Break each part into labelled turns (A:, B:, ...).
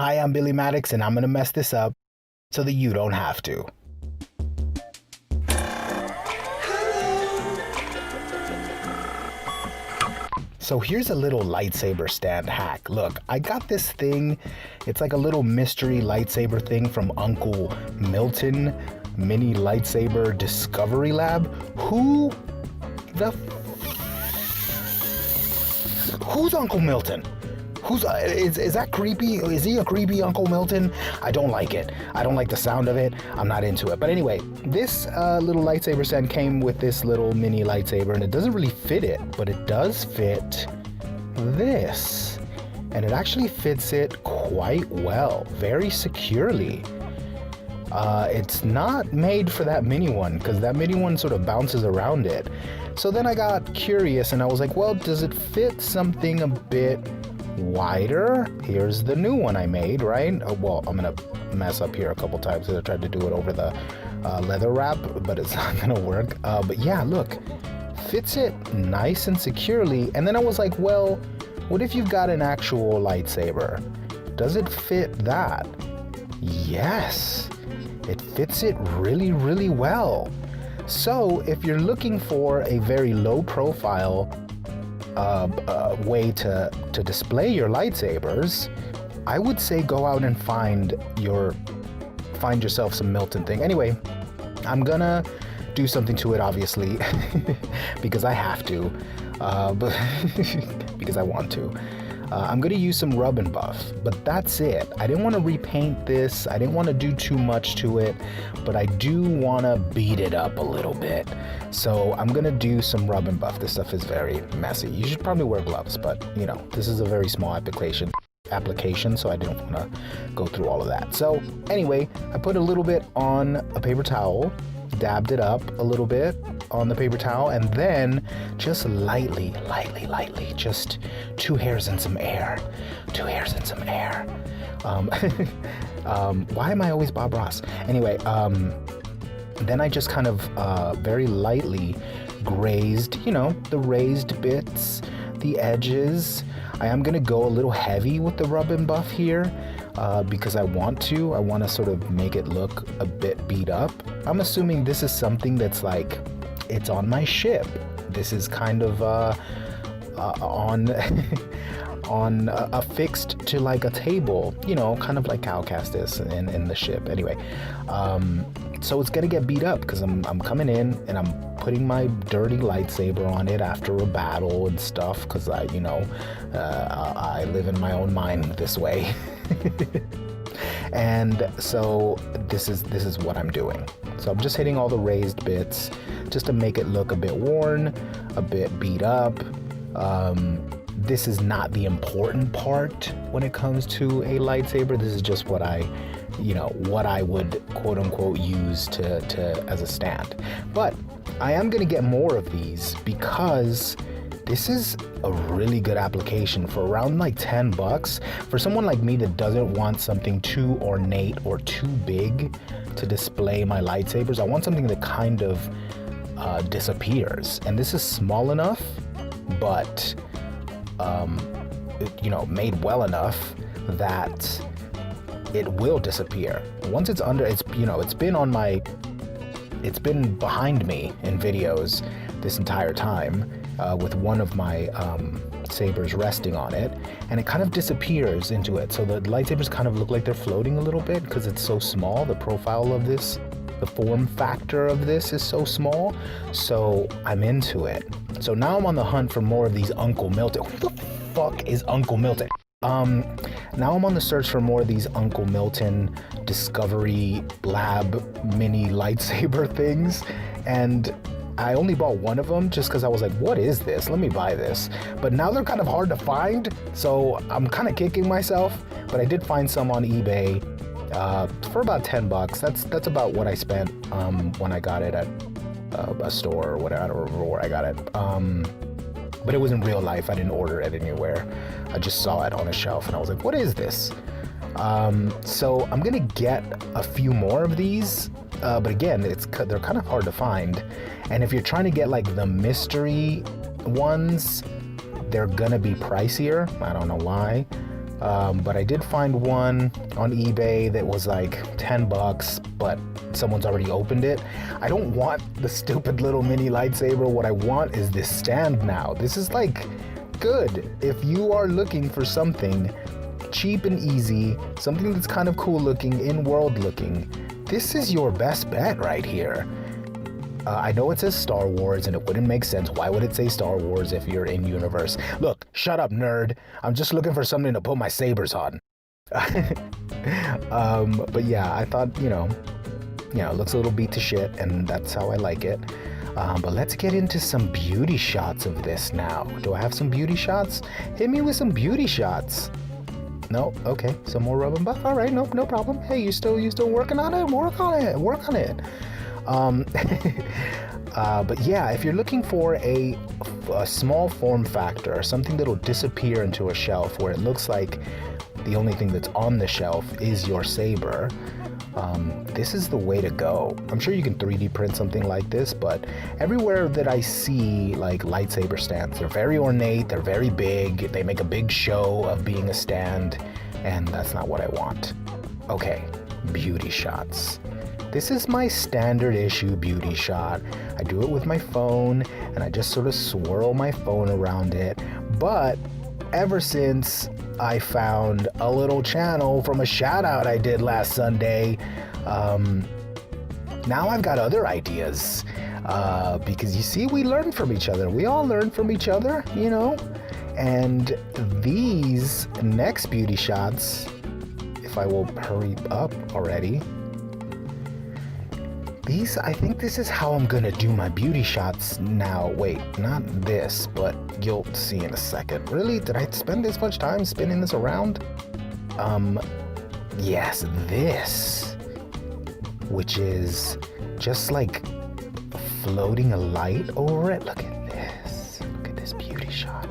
A: Hi, I'm Billi Maddox, and I'm gonna mess this up so that you don't have to. So here's a little lightsaber stand hack. Look, I got this thing. It's like a little mystery lightsaber thing from Uncle Milton, Mini Lightsaber Discovery Lab. Who's Uncle Milton? Is that creepy? Is he a creepy Uncle Milton? I don't like it. I don't like the sound of it. I'm not into it. But anyway, this little lightsaber stand came with this little mini lightsaber, and it doesn't really fit it, but it does fit this. And it actually fits it quite well, very securely. It's not made for that mini one, because that mini one sort of bounces around it. So then I got curious, and I was like, well, does it fit something a bit wider? Here's the new one I made, right? Well, I'm gonna mess up here a couple times because I tried to do it over the leather wrap, but it's not gonna work. But yeah, look, fits it nice and securely. And then I was like, well, what if you've got an actual lightsaber? Does it fit that? Yes, it fits it really, really well. So if you're looking for a very low profile way to display your lightsabers, I would say go out and find yourself some Milton thing. Anyway, I'm gonna do something to it, obviously, because I have to, but because I want to. I'm gonna use some rub and buff, but that's it. I didn't want to repaint this. I didn't want to do too much to it, but I do want to beat it up a little bit. So I'm gonna do some rub and buff. This stuff is very messy. You should probably wear gloves, but you know, this is a very small application, so I didn't want to go through all of that. So anyway, I put a little bit on a paper towel, dabbed it up a little bit on the paper towel, and then just lightly, just two hairs and some air. Why am I always Bob Ross? Anyway, then I just kind of very lightly grazed, you know, the raised bits, the edges. I am gonna go a little heavy with the rub and buff here, because I want to sort of make it look a bit beat up. I'm assuming this is something that's like, it's on my ship. This is kind of affixed to like a table, you know, kind of like Cowcast is in the ship. Anyway, so it's gonna get beat up because I'm coming in and I'm putting my dirty lightsaber on it after a battle and stuff, because I live in my own mind this way. And so this is what I'm doing. So I'm just hitting all the raised bits just to make it look a bit worn, a bit beat up. This is not the important part when it comes to a lightsaber. This is just what I would quote unquote use to as a stand. But I am gonna get more of these because this is a really good application for around like $10 for someone like me that doesn't want something too ornate or too big to display my lightsabers. I want something that kind of disappears, and this is small enough, but made well enough that it will disappear once it's under. It's been behind me in videos this entire time, with one of my sabers resting on it, and it kind of disappears into it. So the lightsabers kind of look like they're floating a little bit because it's so small. The profile of this, the form factor of this is so small. So I'm into it. So now I'm on the hunt for more of these Uncle Milton. Who the fuck is Uncle Milton? Now I'm on the search for more of these Uncle Milton Discovery Lab mini lightsaber things, and I only bought one of them just because I was like, what is this? Let me buy this. But now they're kind of hard to find, so I'm kind of kicking myself. But I did find some on eBay for about $10. That's about what I spent when I got it at a store or whatever. I don't remember where I got it. But it was in real life. I didn't order it anywhere. I just saw it on a shelf and I was like, what is this? So I'm gonna get a few more of these, but again, they're kind of hard to find. And if you're trying to get like the mystery ones, they're gonna be pricier. I don't know why. But I did find one on eBay that was like $10, but someone's already opened it. I don't want the stupid little mini lightsaber. What I want is this stand now. This is like good. If you are looking for something cheap and easy, something that's kind of cool looking, in-world looking, this is your best bet right here. I know it says Star Wars, and it wouldn't make sense. Why would it say Star Wars if you're in universe? Look, shut up, nerd. I'm just looking for something to put my sabers on. But yeah, I thought, it looks a little beat to shit, and that's how I like it. But let's get into some beauty shots of this now. Do I have some beauty shots? Hit me with some beauty shots. No? Okay, some more rub and buff. All right, no problem. Hey, you still working on it? Work on it. But yeah, if you're looking for a small form factor, something that'll disappear into a shelf where it looks like the only thing that's on the shelf is your saber, this is the way to go. I'm sure you can 3D print something like this, but everywhere that I see like lightsaber stands, they're very ornate, they're very big, they make a big show of being a stand, and that's not what I want. Okay, beauty shots. This is my standard issue beauty shot. I do it with my phone, and I just sort of swirl my phone around it. But ever since I found a little channel from a shout out I did last Sunday, now I've got other ideas. Because you see, we learn from each other. We all learn from each other, And these next beauty shots, if I will hurry up already, I think this is how I'm gonna do my beauty shots now. Wait, not this, but you'll see in a second. Really? Did I spend this much time spinning this around? Yes, this. Which is just like floating a light over it. Look at this. Look at this beauty shot.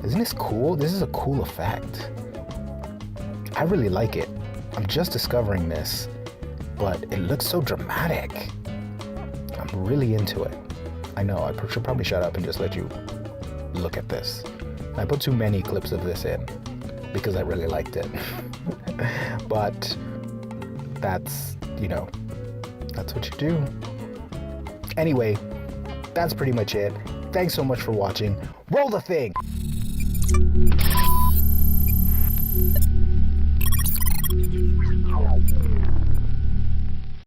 A: Isn't this cool? This is a cool effect. I really like it. I'm just discovering this, but it looks so dramatic. I'm really into it. I know, I should probably shut up and just let you look at this. I put too many clips of this in because I really liked it. But that's, that's what you do. Anyway, that's pretty much it. Thanks so much for watching. Roll the thing!